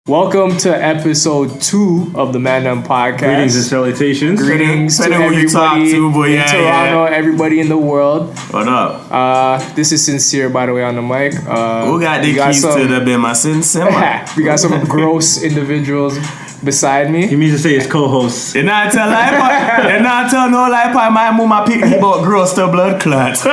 Welcome to episode 2 of the Man Podcast. Greetings and salutations. Greetings to everybody in Toronto, everybody in the world. What up? This is Sincere, by the way, on the mic. Who got the keys to the Bema Sincere? We got some gross individuals beside me. He means to say his co-host. They not tell no lie pa my mama pick me about gross to blood clot.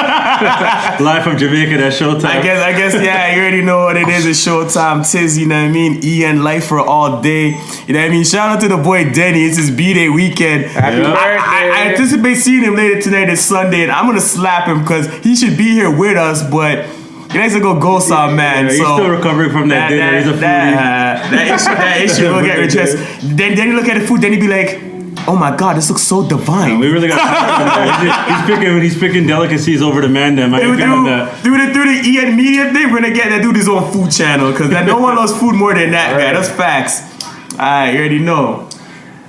Live from Jamaica, that's Showtime. I guess, yeah, you already know what it is. It's Showtime. Tiz, you know what I mean? Ian, life for all day. You know what I mean? Shout out to the boy Denny. It's his B-Day weekend. Happy birthday. I anticipate seeing him later tonight, this Sunday, and I'm going to slap him because he should be here with us, but he likes to go ghost on, man. He's still recovering from that dinner. He's a foodie. That issue will get redressed. Then he look at the food, then he be like, oh my God, this looks so divine. We really got he's picking delicacies over the Mandem. Through the Ian Media thing, we're gonna get that dude his own food channel because no one loves food more than that guy. That's facts. Alright, you already know.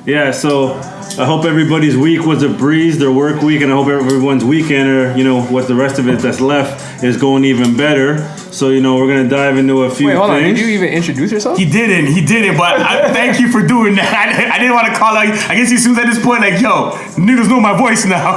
Yeah, so I hope everybody's week was a breeze, their work week, and I hope everyone's weekend, or what the rest of it that's left is going even better. So we're gonna dive into a few things. Hold on, did you even introduce yourself? He didn't, but thank you for doing that. I didn't want to call out. I guess he assumes at this point, like, yo, niggas know my voice now.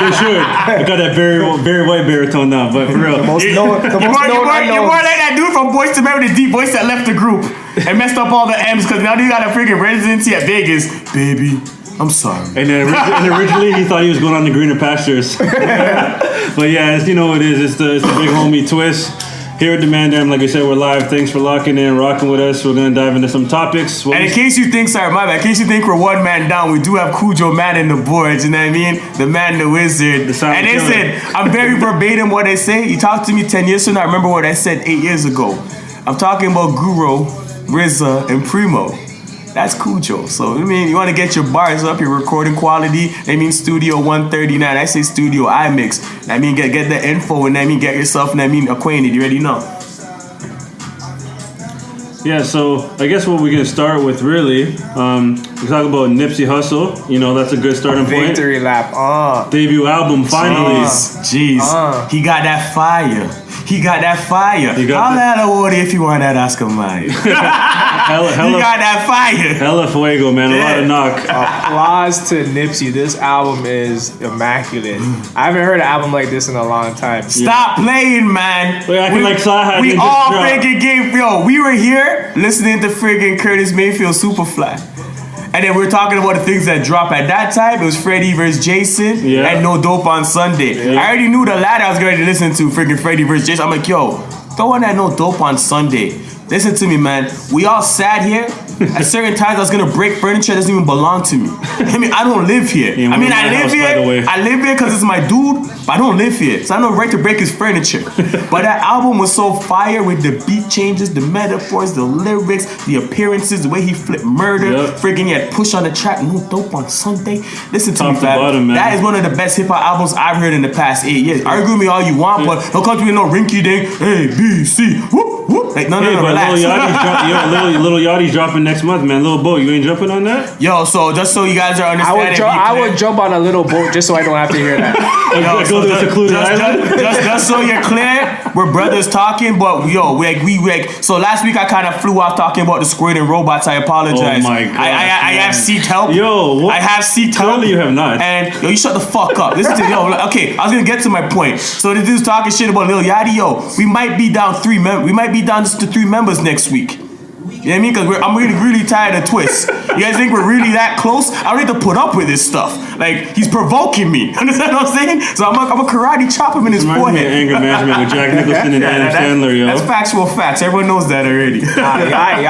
They should. I got that very white baritone now, but for real. You're more like that dude from Boyz II Men, the deep voice that left the group and messed up all the M's because now you got a freaking residency at Vegas. Baby, I'm sorry. And then originally he thought he was going on the greener pastures. But yeah, it's, it is. It's the big homie Twist. Here at the Mandem, like I said, we're live. Thanks for locking in and rocking with us. We're going to dive into some topics. And in case you think we're one man down, we do have Cujo Man in the boards, you know what I mean? The man, the wizard. And they said, I'm very verbatim what they say. You talked to me 10 years from now, I remember what I said 8 years ago. I'm talking about Guru, RZA, and Primo. That's Cujo. So, you want to get your bars up, your recording quality. Studio 139. I say Studio iMix. Get the info and get yourself, acquainted. You already know. Yeah, so I guess what we're going to start with really, we talk about Nipsey Hussle. That's a good starting point. Victory lap. Debut album, finally. Jeez. He got that fire. He got that fire. I'll add a water if you want that Oscar Mayer. He got that fire. Hella fuego, man. A lot of knock. Applause to Nipsey. This album is immaculate. I haven't heard an album like this in a long time. Stop playing, man. We all freaking gave, we were here listening to freaking Curtis Mayfield Superfly. And then we're talking about the things that drop at that time. It was Freddie vs. Jason and No Dope on Sunday. Yeah. I already knew the latter I was going to listen to, freaking Freddie vs. Jason. I'm like, yo, throw on that No Dope on Sunday. Listen to me, man. We all sat here. At certain times, I was gonna break furniture that doesn't even belong to me. I don't live here. I live here because it's my dude, but I don't live here, so I have no right to break his furniture. But that album was so fire with the beat changes, the metaphors, the lyrics, the appearances, the way he flipped murder. Freaking he had Push on the track, No Dope on Sunday. Listen to me, man. That is one of the best hip hop albums I've heard in the past 8 years. Argue with me all you want, but don't come to me with no rinky dink. A B C whoop whoop. Like no, relax. Lil Yachty's dropping next month, man. Little Boat, you ain't jumping on that? Yo, so just so you guys are understanding, I would jump on a Little Boat just so I don't have to hear that. Just so you're clear, we're brothers talking, but so last week I kind of flew off talking about the squirting robots. I apologize. Oh my God. I have seeked help. Yo, what? I have seeked help. Clearly you have not. And you shut the fuck up. Listen to okay, I was gonna get to my point. So this dude's talking shit about Lil Yachty. We might be down 3 members. We might be down just to 3 members next week. You know what I mean? Because I'm really tired of twists. You guys think we're really that close? I don't need to put up with this stuff. Like, he's provoking me. Understand what I'm saying? So I'm a karate chop him in his forehead. Anger management with Jack Nicholson and Adam Sandler, yo. That's factual facts. Everyone knows that already. Yachty,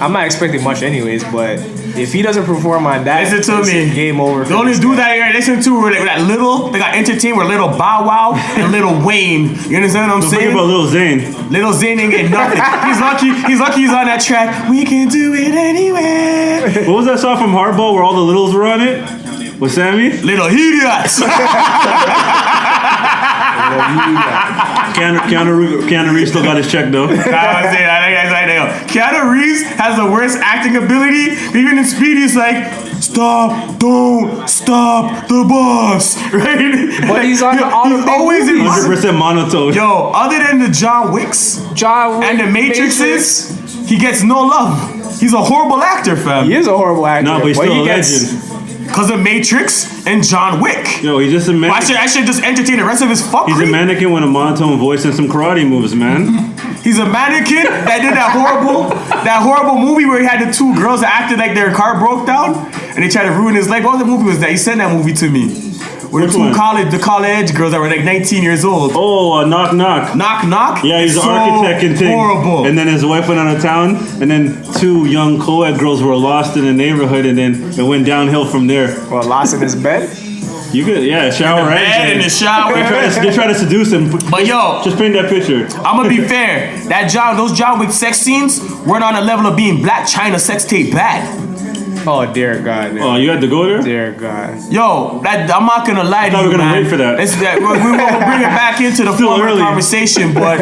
I'm not expecting much anyways, but if he doesn't perform on that, listen to me. Game over. The only dude that you're listening to were that they got entertained with Little Bow Wow and Little Wayne. You understand what I'm saying? Think about Lil Zane. Little Zane ain't get nothing. He's lucky he's on that track. We can do it anywhere. What was that song from Hardball where all the littles were on it? With Sammy? Little idiots. Keanu Reeves still got his check though. Keanu Reeves has the worst acting ability. Even in Speed, he's like, stop, don't stop the bus, right? But he's on he's always in 100% monotone. Yo, other than the John Wicks and the Matrixes, he gets no love. He's a horrible actor, fam. He is a horrible actor. No, but he's still a gets- legend. Cause of Matrix and John Wick. Yo, he's just a mannequin. I should just entertain the rest of his fuckery. He's a mannequin with a monotone voice and some karate moves, man. He's a mannequin that did that horrible movie where he had the two girls that acted like their car broke down and they tried to ruin his life. What movie was that? He sent that movie to me. Where Which the one? the college girls that were like 19 years old. Oh, Knock Knock. Knock Knock. Yeah, he's an So architect and thing. horrible. And then his wife went out of town, and then two young co-ed girls were lost in the neighborhood, and then it went downhill from there. Well, lost in his bed. You could, yeah, shower right. Bed in the shower. They try to seduce him. But yo, Just paint that picture. I'm gonna be fair. Those John Wick sex scenes weren't on the level of being Black China sex tape bad. Oh dear God. Man. Oh, you had to go there? Dear God. Yo, I'm not gonna lie to thought you, we were gonna man. wait for that. We'll bring it back into the Still former early. conversation, but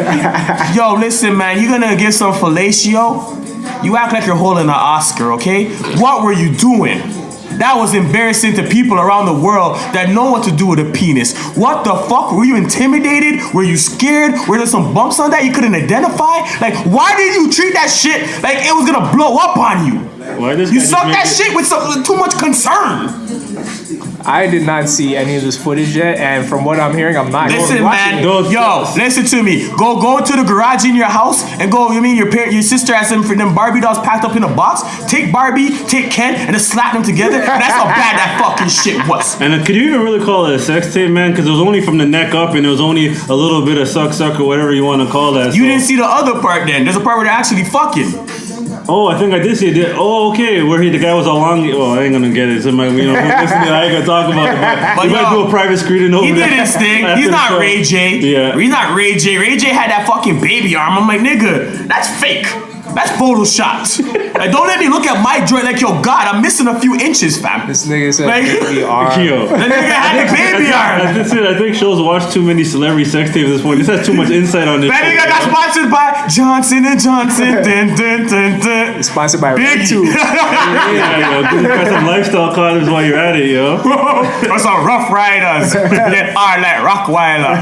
yo, listen, man, you're gonna get some fellatio. You act like you're holding an Oscar, okay? What were you doing? That was embarrassing to people around the world that know what to do with a penis. What the fuck? Were you intimidated? Were you scared? Were there some bumps on that you couldn't identify? Like, why did you treat that shit like it was gonna blow up on you? Why this You guy just sucked make that it- shit with too much concern. I did not see any of this footage yet, and from what I'm hearing, I'm not. Listen, going to watch man. it. Don't- Yo, listen to me. Go to the garage in your house and go. You mean your sister has them Barbie dolls packed up in a box? Take Barbie, take Ken, and just slap them together. That's how bad that fucking shit was. And could you even really call it a sex tape, man? Because it was only from the neck up, and it was only a little bit of suck or whatever you want to call that. You So- didn't see the other part then. There's a part where they're actually fucking. Oh, I think I did see it. Oh, okay. Where the guy was all long. Well, I ain't gonna get it. Somebody, listen to it. I ain't gonna talk about it. But we might yo, do a private screening over He there. did his thing. after He's the not show. Ray J. Yeah. He's not Ray J. Ray J had that fucking baby arm. I'm like, nigga, that's fake. That's Photoshop. Like, don't let me look at my joint like, yo, God, I'm missing a few inches, fam. This nigga said Like- baby arm. Yo. The nigga had the baby arm. That's it. I think shows watch too many celebrity sex tapes at this point. This has too much insight on this. That shit, nigga got yo. sponsored by Johnson and Johnson. Dun, dun, dun, dun. Sponsored by Big Red Tube. Yeah, yo. Got some lifestyle condoms while you're at it, yo. Or some Rough Riders that are like Rockweiler.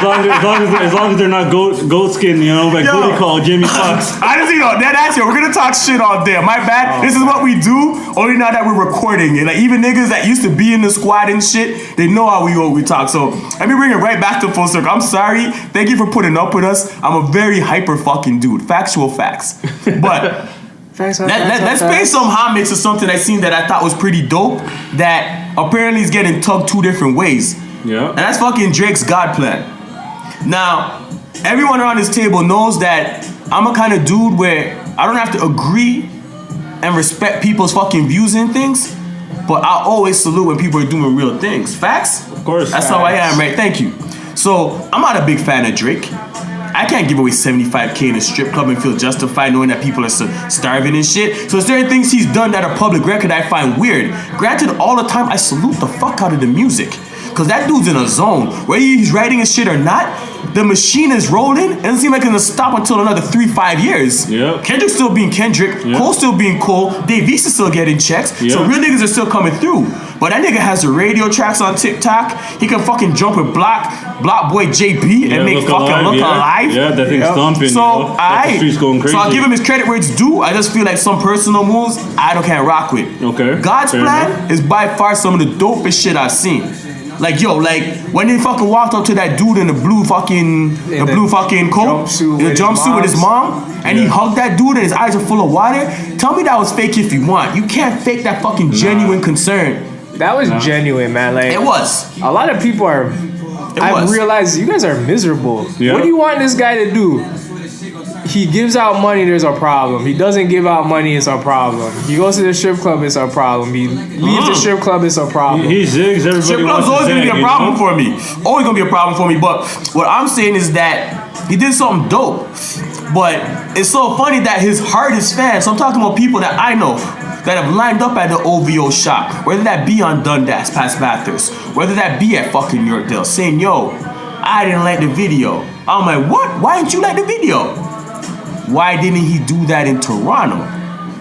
As long as they're not goat skin, you know, like Yo. booty call Jimmy Fox. Honestly, though, that's it. We're gonna talk shit all day. My bad. This is what we do. Only now that we're recording it. Like even niggas that used to be in the squad and shit, they know how we talk. So let me bring it right back to full circle. I'm sorry. Thank you for putting up with us. I'm a very hyper fucking dude. Factual facts. But let's pay some homage to something I seen that I thought was pretty dope. That apparently is getting tugged two different ways. Yeah. And that's fucking Drake's God Plan. Now, everyone around this table knows that I'm a kind of dude where I don't have to agree and respect people's fucking views and things, but I always salute when people are doing real things. Facts? Of course. That's how I am, right? Thank you. So, I'm not a big fan of Drake. I can't give away $75K in a strip club and feel justified knowing that people are starving and shit. So certain things he's done that are public record I find weird. Granted, all the time I salute the fuck out of the music. Cause that dude's in a zone. Whether he's writing his shit or not, the machine is rolling. It doesn't seem like it's gonna stop until another 3-5 years. Yeah. Kendrick's still being Kendrick. Yeah. Cole's still being Cole. Dave East is still getting checks. So Yeah. real niggas are still coming through. But that nigga has the radio tracks on TikTok. He can fucking jump with Block Boy JB and make Look fucking Alive, look yeah. alive. Yeah, that thing's Yep. stomping. So yo. Got the streets going crazy. So I'll give him his credit where it's due. I just feel like some personal moves I can't rock with. Okay, God's fair Plan enough. is by far some of the dopest shit I've seen. Like yo, like when they fucking walked up to that dude in the blue fucking coat, jumpsuit the with his jumpsuit with his mom, and he Yeah. hugged that dude and his eyes are full of water. Tell me that was fake if you want. You can't fake that fucking genuine concern. That was genuine, man. Like It was. a lot of people are. I've was. realized you guys are miserable. Yeah. What do you want this guy to do? He gives out money, there's a problem. He doesn't give out money, it's a problem. He goes to the strip club, it's a problem. He leaves the strip club, it's a problem. He zigs. Everybody Strip wants club's to always gonna zag, be a you problem know? for me. Always gonna be a problem for me. But what I'm saying is that he did something dope. But it's so funny that his hardest fans, so I'm talking about people that I know that have lined up at the OVO shop, whether that be on Dundas past Bathurst, whether that be at fucking Yorkdale, saying, yo, I didn't like the video. I'm like, what? Why didn't you like the video? Why didn't he do that in Toronto?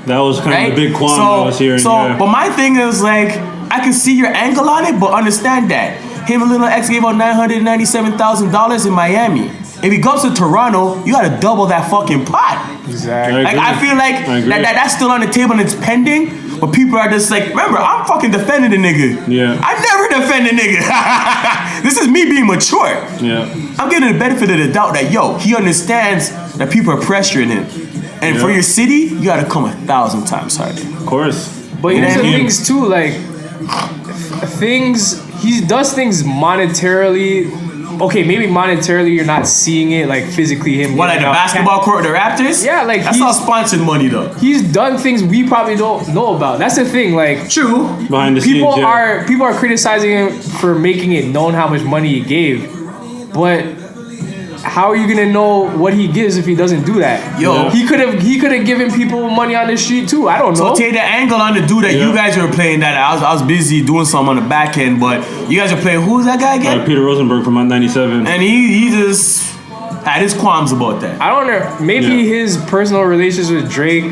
That was kind Right? of the big qualm I was hearing. Yeah. But my thing is like, I can see your angle on it, but understand that him and Lil X gave out $997,000 in Miami. If he goes to Toronto, you gotta double that fucking pot. Exactly. Like I feel like that's still on the table and it's pending, but people are just like, remember, I'm fucking defending the nigga. Yeah. I never defend a nigga. This is me being mature. Yeah. I'm getting the benefit of the doubt that he understands that people are pressuring him, and for your city, you gotta come 1,000 times harder. Of course. But here's the things too, like he does things monetarily. Okay, maybe monetarily you're not seeing it like physically him. What, like the basketball court, the Raptors? Yeah, like that's all sponsored money though. He's done things we probably don't know about. That's the thing. Like, true. Behind the people scenes, yeah. people are criticizing him for making it known how much money he gave, but how are you gonna know what he gives if he doesn't do that? Yo, he could have given people money on the street too. I don't know. So take the angle on the dude that you guys were playing. That I was busy doing something on the back end, but you guys are playing. Who's that guy again? Peter Rosenberg from 97. And he just had his qualms about that. I don't know. Maybe his personal relations with Drake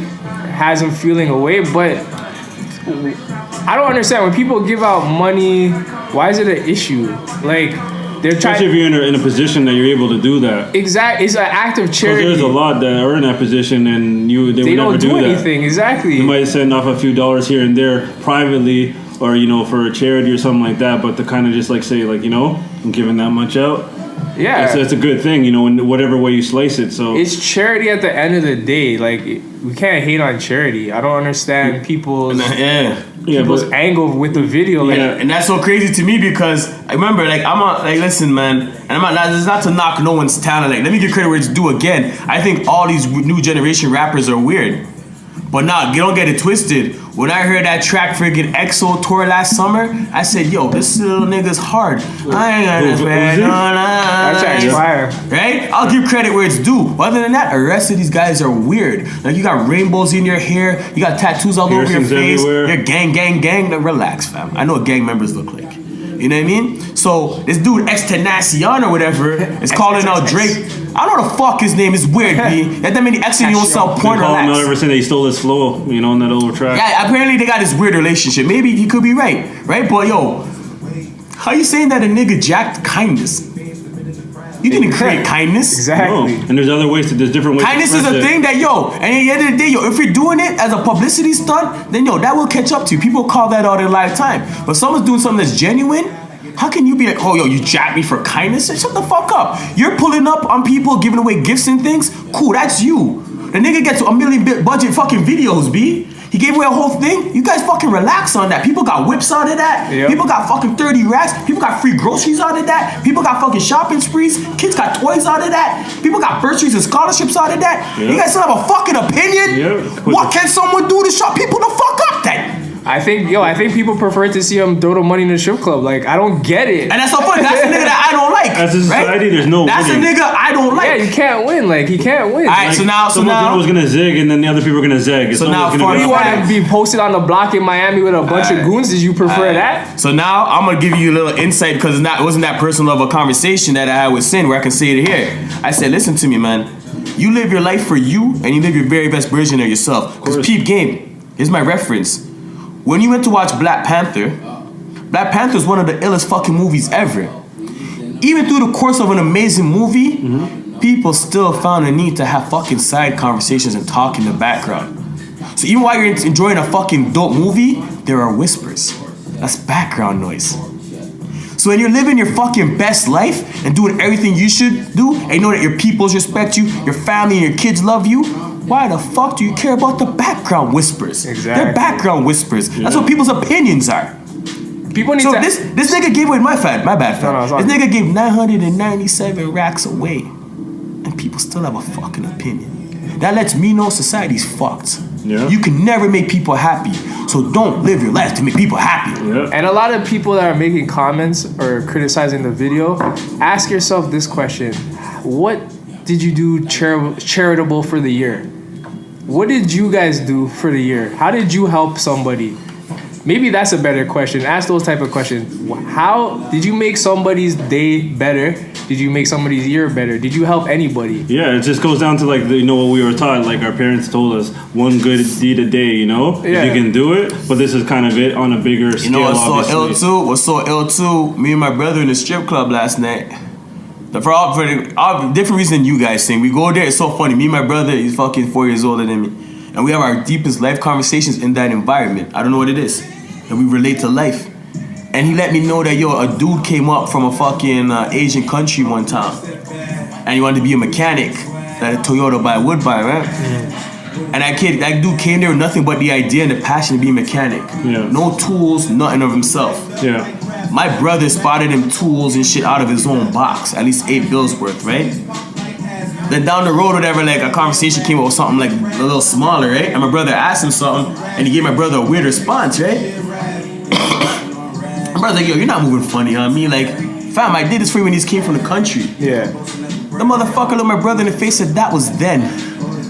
has him feeling away, but I don't understand when people give out money. Why is it an issue? Like. Especially if you're in a position that you're able to do that. Exactly, it's an act of charity. There's a lot that are in that position, and they would never do anything. Exactly. You might send off a few dollars here and there privately, or for a charity or something like that. But to kind of just like say like I'm giving that much out. Yeah, it's a good thing, in whatever way you slice it. So it's charity at the end of the day. Like we can't hate on charity. I don't understand people's angle with the video. Like, and that's so crazy to me because I remember listen, man, and it's not to knock no one's talent. Like, let me give credit where it's due again. I think all these new generation rappers are weird. But nah, don't get it twisted. When I heard that track friggin' EXO tour last summer, I said, yo, this little nigga's hard. I ain't gonna that track's fire. Right? I'll give credit where it's due. Other than that, the rest of these guys are weird. Like, you got rainbows in your hair, you got tattoos all over your face, everywhere. you're gang. Now, relax, fam. I know what gang members look like. You know what I mean? So this dude Extenacion or whatever is calling out Drake. I don't know what the fuck his name is weird, B. That mean the X and you don't sell porn or him out ever since they stole his flow, on that old track. Yeah, apparently they got this weird relationship. Maybe he could be right? But yo, how you saying that a nigga jacked kindness? You didn't create kindness. Exactly. No. And there's different ways. Kindness is a thing that, and at the end of the day, if you're doing it as a publicity stunt, then that will catch up to you. People call that all their lifetime. But someone's doing something that's genuine, how can you be like, you jacked me for kindness? Shut the fuck up. You're pulling up on people, giving away gifts and things. Cool, that's you. The nigga gets $1 million budget fucking videos, B. He gave away a whole thing. You guys fucking relax on that. People got whips out of that. Yep. People got fucking 30 racks. People got free groceries out of that. People got fucking shopping sprees. Kids got toys out of that. People got bursaries and scholarships out of that. Yep. You guys still have a fucking opinion? Yep. What can someone do to shut people the fuck up then? I think people prefer to see him throw the money in the strip club. Like, I don't get it. And that's so funny. That's the nigga that I don't like. As a society, there's no That's winning. a nigga I don't like. Yeah, you can't win. Like, he can't win. All right, so now was gonna zig, and then the other people are gonna zag. So now, you want to be posted on the block in Miami with a bunch of goons? Did you prefer that? So now I'm gonna give you a little insight because it wasn't that personal of a conversation that I had with Sin where I can say it here. I said, listen to me, man. You live your life for you, and you live your very best version of yourself. Because peep game. Here's my reference. When you went to watch Black Panther is one of the illest fucking movies ever. Even through the course of an amazing movie, people still found a need to have fucking side conversations and talk in the background. So even while you're enjoying a fucking dope movie, there are whispers. That's background noise. So when you're living your fucking best life and doing everything you should do, and you know that your peoples respect you, your family and your kids love you, why the fuck do you care about the background whispers? Exactly. They're background whispers. Yeah. That's what people's opinions are. People need so this nigga gave away my bad fam. No, this nigga gave 997 racks away, and people still have a fucking opinion. That lets me know society's fucked. Yeah. You can never make people happy, so don't live your life to make people happy. Yeah. And a lot of people that are making comments or criticizing the video, ask yourself this question: what did you do charitable for the year? What did you guys do for the year? How did you help somebody? Maybe that's a better question. Ask those type of questions. How did you make somebody's day better? Did you make somebody's year better? Did you help anybody? Yeah, it just goes down to like what we were taught. Like our parents told us, one good deed a day. Yeah. If you can do it. But this is kind of it on a bigger scale. What's so ill too? Me and my brother in the strip club last night. For different reason than you guys think. We go there, it's so funny. Me and my brother, he's fucking 4 years older than me. And we have our deepest life conversations in that environment. I don't know what it is. And we relate to life. And he let me know that, yo, a dude came up from a fucking Asian country one time. And he wanted to be a mechanic at a Toyota by Woodbine, right? Mm. And that dude came there with nothing but the idea and the passion to be a mechanic. Yeah. No tools, nothing of himself. Yeah. My brother spotted him tools and shit out of his own box, at least 8 bills worth, right? Then down the road, whatever, like a conversation came up with something like a little smaller, right? And my brother asked him something, and he gave my brother a weird response, right? My brother's like, yo, you're not moving funny on me. Like, fam, I did this for you when he came from the country. Yeah. The motherfucker looked my brother in the face and said, that was then.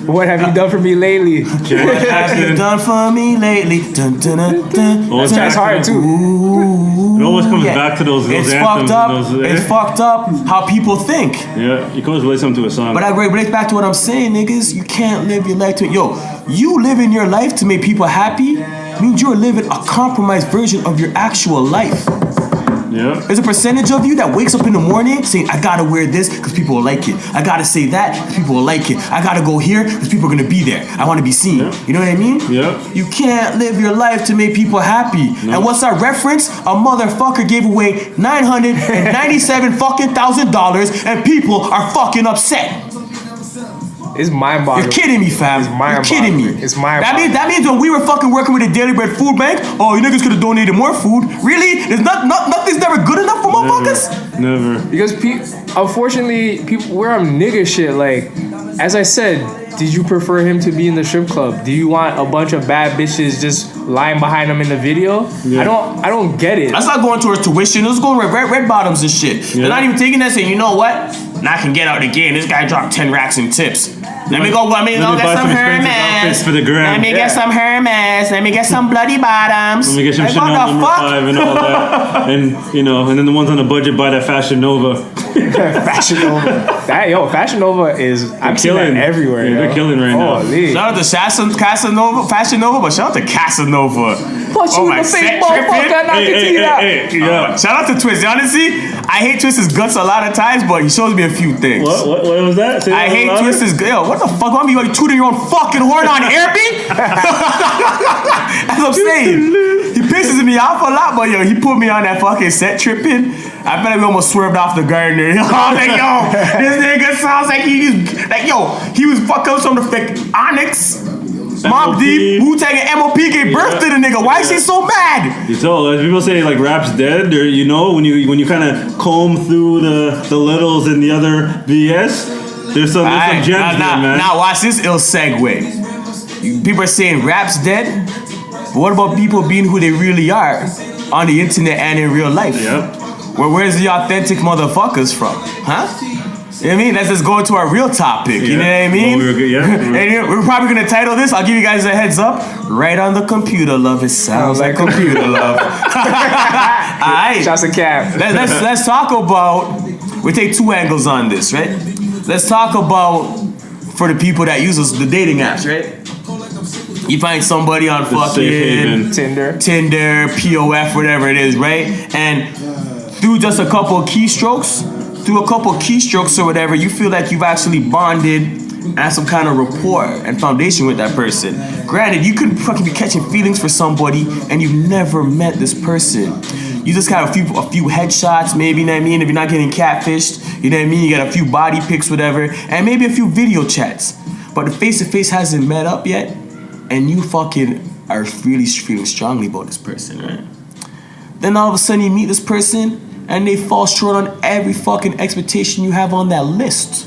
What have you done for me lately? What have you done for me lately? Dun, dun, dun, dun. Oh, That's hard too. Ooh, It always comes back to those It's anthems. fucked up. And those, It's fucked up how people think. Yeah, you can always relate something to a song. But I relate back to what I'm saying, niggas. You can't live your life to... Yo, you living your life to make people happy means you're living a compromised version of your actual life. Yeah. There's a percentage of you that wakes up in the morning saying, I gotta wear this because people will like it. I gotta say that because people will like it. I gotta go here because people are gonna be there. I wanna be seen. Yeah. You know what I mean? Yeah. You can't live your life to make people happy. No. And what's our reference? A motherfucker gave away $997 fucking $1,000 and people are fucking upset. It's mind-boggling. You're kidding me, fam. It's You're kidding me. mind-boggling. It's mind-boggling. That means when we were fucking working with the Daily Bread Food Bank, oh, you niggas could have donated more food. Really? There's nothing's never good enough for motherfuckers? Never. Because unfortunately, people we're on nigga shit. Like, as I said, did you prefer him to be in the strip club? Do you want a bunch of bad bitches just lying behind him in the video? Yeah. I don't get it. That's not going towards tuition. Let's go with red bottoms and shit. Yeah. They're not even taking that saying, you know what? Now I can get out again. This guy dropped 10 racks in tips. Let me go buy get some some expensive outfits Hermes. for the gram. Let me get some Hermes. Let me get some bloody bottoms. Let me get some Like, Chanel what the number fuck? 5 and all that. And, you know, and then the ones on the budget buy that Fashion Nova. Fashion Nova. Fashion Nova is I'm seeing killing. that everywhere. Yeah, they're yo. killing right now. Holy. Shout out to Casanova, Fashion Nova, but shout out to Casanova. Punch you in the face, motherfucker. Knock your teeth out. Yeah. Shout out to Twist. Honestly, I hate Twist's guts a lot of times, but he shows me a few things. What was that? Say I that hate louder? Twist's. Yo, what the fuck? Want me like tooting your own fucking horn on air, B? That's what I'm saying. He pisses me off a lot, but yo, he put me on that fucking set tripping. I feel like we almost swerved off the gardener. I was like, yo, this nigga sounds like he was fucking some of the fake Onyx. Mob MOP. Deep, Wu-Tang and MOP gave birth to the nigga. Why is he so mad? You told, as people say, like rap's dead. Or, you know, when you kind of comb through the littles and the other BS, there's some gems there, man. Now watch this ill segue. People are saying rap's dead, but what about people being who they really are on the internet and in real life? Yep. Where's the authentic motherfuckers from? Huh? You know what I mean? Let's just go into our real topic. You know what I mean? Well, And we're probably gonna title this. I'll give you guys a heads up. Right on the computer, love. It sounds like computer love. Alright. Shouts to Cap. Let's talk about. We take two angles on this, right? Let's talk about for the people that use the dating apps, right? You find somebody on safe fucking haven. Tinder. POF, whatever it is, right? And through just a couple of keystrokes or whatever, you feel like you've actually bonded and have some kind of rapport and foundation with that person. Granted, you could fucking be catching feelings for somebody and you've never met this person. You just got a few headshots, maybe, you know what I mean? If you're not getting catfished, you know what I mean? You got a few body pics, whatever, and maybe a few video chats. But the face-to-face hasn't met up yet, and you fucking are really feeling strongly about this person, right? Then all of a sudden you meet this person, and they fall short on every fucking expectation you have on that list.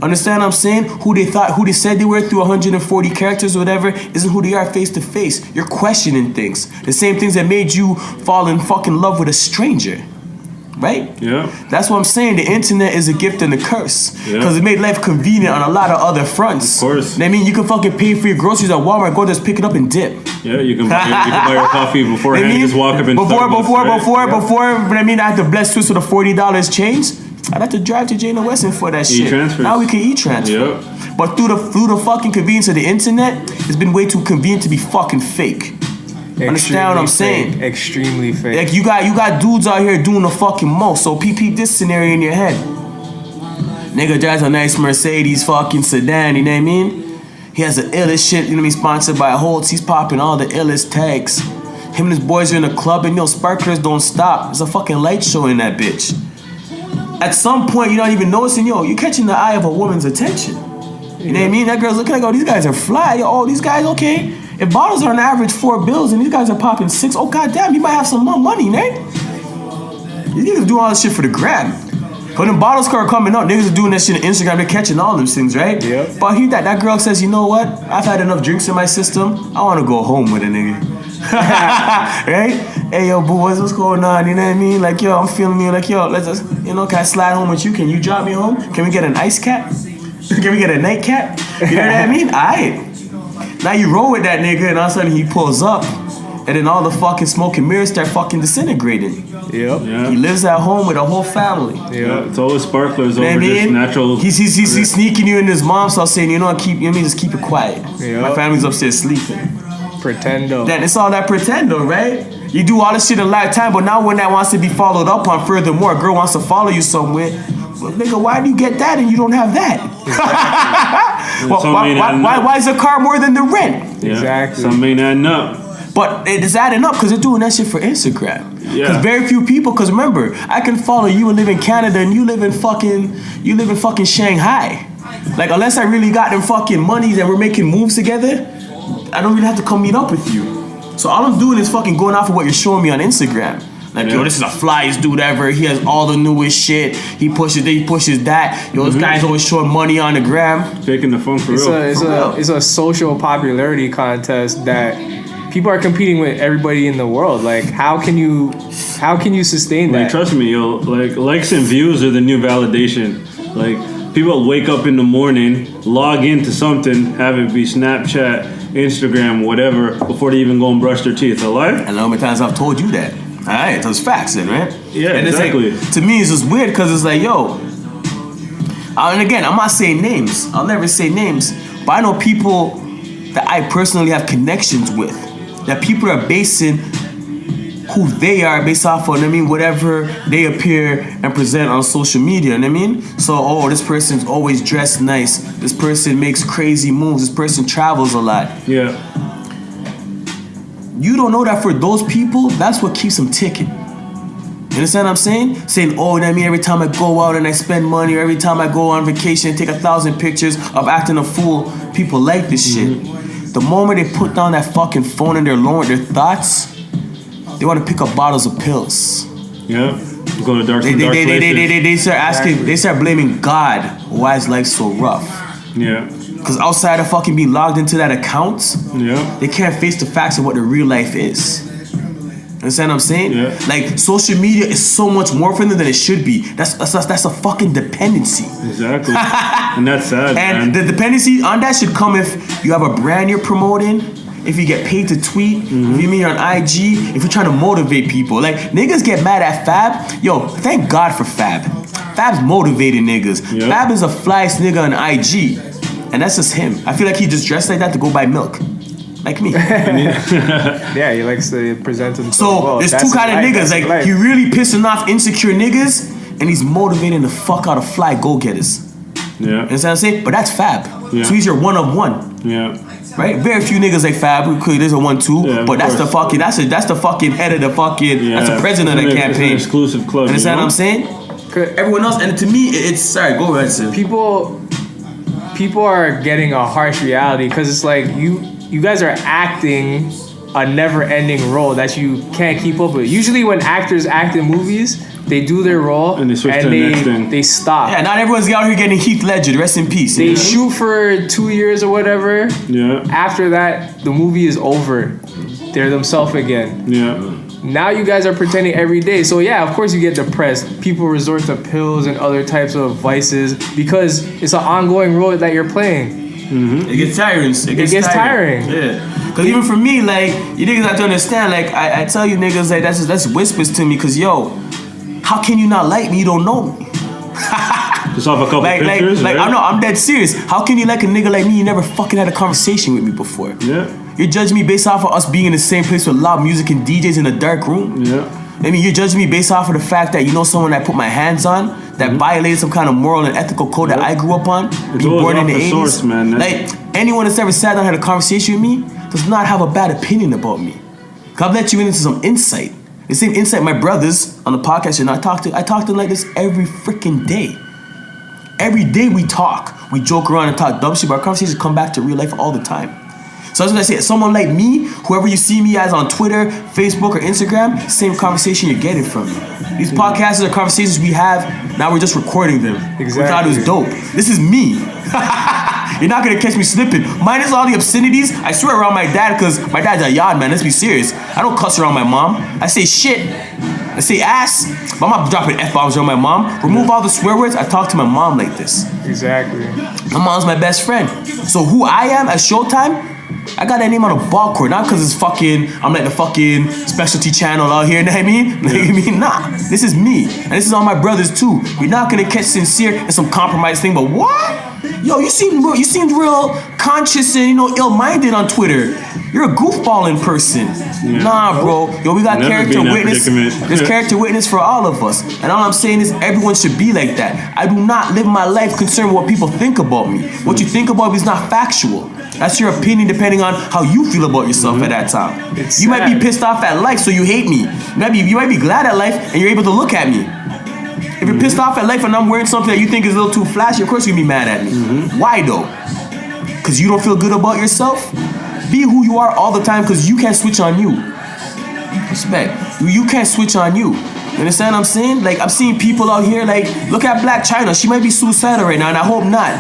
Understand what I'm saying? Who they said they were through 140 characters or whatever isn't who they are face to face. You're questioning things. The same things that made you fall in fucking love with a stranger. Right? Yeah. That's what I'm saying. The internet is a gift and a curse. Yeah. Because it made life convenient on a lot of other fronts. Of course. I mean, you can fucking pay for your groceries at Walmart, go just pick it up and dip. Yeah, you can buy your coffee beforehand. You just walk up and before, right? I mean, I had to bless Twist with a $40 change. I'd have to drive to Jane Weston for that shit. E-transfers. Now we can e-transfer. Yep. But through the fucking convenience of the internet, it's been way too convenient to be fucking fake. Understand what I'm saying? Extremely fake. Like you got dudes out here doing the fucking most. So peep this scenario in your head. Nigga drives a nice Mercedes fucking sedan, you know what I mean? He has the illest shit, you know what I mean, sponsored by Holtz. He's popping all the illest tags. Him and his boys are in the club and sparklers don't stop. There's a fucking light show in that bitch. At some point, you're not even noticing, you're catching the eye of a woman's attention. You know what I mean? That girl's looking like, oh, these guys are fly. Oh, these guys, okay. If bottles are on average $4 and these guys are popping 6, oh, goddamn, you might have some more money, man. These niggas do all this shit for the gram. When the bottles start coming up, niggas are doing that shit on Instagram, they're catching all those things, right? Yep. But here that girl says, you know what? I've had enough drinks in my system. I want to go home with a nigga. Right? Hey, yo, boo, what's going on? You know what I mean? Like, yo, I'm feeling you. Like, yo, let's just, can I slide home with you? Can you drop me home? Can we get an ice cap? Can we get a nightcap? You know what I mean? Aight. Now you roll with that nigga, and all of a sudden he pulls up, and then all the fucking smoke and mirrors start fucking disintegrating. Yep. Yeah. He lives at home with a whole family. Yeah, it's always sparklers over Man, just natural. He's sneaking you in his mom's house saying, you know what, just keep it quiet. Yep. My family's upstairs sleeping. Pretendo. Then it's all that pretendo, right? You do all this shit a lifetime, but now when that wants to be followed up on furthermore, a girl wants to follow you somewhere. Well, nigga, why do you get that and you don't have that? Why is the car more than the rent? Yeah. Exactly. Some ain't adding up. But it's adding up because they're doing that shit for Instagram. Yeah. Because very few people, because remember, I can follow you and live in Canada and you live in fucking Shanghai. Like, unless I really got them fucking monies and we're making moves together, I don't really have to come meet up with you. So all I'm doing is fucking going off of what you're showing me on Instagram. Like, yo, this is the flyest dude ever. He has all the newest shit. He pushes that. Yo, this guy's always showing money on the gram. Taking the fun for real. It's a social popularity contest that people are competing with everybody in the world. Like, how can you sustain that? Like, trust me, yo. Like, likes and views are the new validation. Like, people wake up in the morning, log into something, have it be Snapchat, Instagram, whatever, before they even go and brush their teeth. Alive? And how many times I've told you that? All right, so it's facts then, right? Yeah, and exactly. It's like, to me, it's just weird because it's like, yo, and again, I'm not saying names. I'll never say names. But I know people that I personally have connections with. That people are basing who they are based off on, whatever they appear and present on social media, you know what I mean? So, this person's always dressed nice. This person makes crazy moves. This person travels a lot. Yeah. You don't know that for those people, that's what keeps them ticking. You understand what I'm saying? Saying, every time I go out and I spend money, or every time I go on vacation and take 1,000 pictures of acting a fool, people like this shit. The moment they put down that fucking phone and they're alone with their thoughts, they want to pick up bottles of pills. Yeah. Go to dark places. They start asking, they start blaming God, why is life so rough? Yeah. Because outside of fucking being logged into that account, yeah, they can't face the facts of what the real life is. Understand what I'm saying? Yeah. Like, social media is so much more for them than it should be. That's a fucking dependency. Exactly. And that's sad, and man. the dependency on that should come if you have a brand you're promoting, if you get paid to tweet, if you mean you're on IG, if you're trying to motivate people. Like, niggas get mad at Fab. Yo, thank God for Fab. Fab's motivating niggas. Yep. Fab is a flyest nigga on IG. And that's just him. I feel like he just dressed like that to go buy milk. Like me. Yeah, he likes to present himself. So there's two kind of niggas. Like, he really pissing off insecure niggas, and he's motivating the fuck out of fly go-getters. Yeah. You understand what I'm saying? But that's Fab. Yeah. So he's your one of one. Yeah. Right? Very few niggas like Fab. There's a 1-2. Yeah, but that's the fucking that's the fucking head of the fucking that's the president of the campaign. It's an exclusive club. You understand what I'm saying? Everyone else, and to me, it's sorry, go ahead, sir. People are getting a harsh reality because it's like you guys are acting a never-ending role that you can't keep up with. Usually when actors act in movies, they do their role and they switch to the next thing. They stop. Yeah, not everyone's out here getting Heath Ledger. Rest in peace. They shoot for 2 years or whatever. Yeah. After that, the movie is over. They're themselves again. Yeah. Now you guys are pretending every day. So yeah, of course you get depressed. People resort to pills and other types of vices because it's an ongoing role that you're playing. It gets tiring. It gets tiring. Yeah. Cause even for me, like, you niggas have to understand, like, I tell you niggas, like, that's whispers to me, cause yo, how can you not like me? You don't know me. Just off a couple pictures, right? I'm dead serious. How can you like a nigga like me? You never fucking had a conversation with me before. Yeah. You're judging me based off of us being in the same place with loud music and DJs in a dark room. Yeah. I mean, you're judging me based off of the fact that you know someone I put my hands on that violated some kind of moral and ethical code that I grew up on, being always born in off the the 80s. source, man. Like, anyone that's ever sat down and had a conversation with me does not have a bad opinion about me. Cause I've let you into some insight. The same insight my brothers on the podcast, and I talk to them like this every freaking day. Every day we talk, we joke around and talk dumb shit, but our conversations come back to real life all the time. So that's what I say. Someone like me, whoever you see me as on Twitter, Facebook, or Instagram, same conversation you're getting from me. These podcasts are conversations we have. Now we're just recording them. Exactly. We thought it was dope. This is me. You're not gonna catch me slipping. Minus all the obscenities, I swear around my dad, because my dad's a yard man. Let's be serious. I don't cuss around my mom. I say shit. I say ass. But I'm not dropping F-bombs around my mom. Remove all the swear words. I talk to my mom like this. Exactly. My mom's my best friend. So who I am at Showtime, I got that name on a ball court, not because it's fucking, I'm like the fucking specialty channel out here, you know what I mean? Like, I mean, nah, this is me. And this is all my brothers too. You're not gonna catch sincere and some compromise thing, but what? Yo, you seem real conscious and, ill-minded on Twitter. You're a goofball in person. Yeah. Nah, bro. Yo, we got Never character been in that witness. predicament. There's character witness for all of us. And all I'm saying is everyone should be like that. I do not live my life concerned with what people think about me. What you think about me is not factual. That's your opinion depending on how you feel about yourself at that time. It's you might be sad. pissed off at life, so you hate me. You might be glad at life and you're able to look at me. If you're pissed off at life and I'm wearing something that you think is a little too flashy, of course you're gonna be mad at me. Why though? Because you don't feel good about yourself? Be who you are all the time because you can't switch on you. Respect. You can't switch on you. You understand what I'm saying? Like, I'm seeing people out here, like, look at Black China. She might be suicidal right now, and I hope not.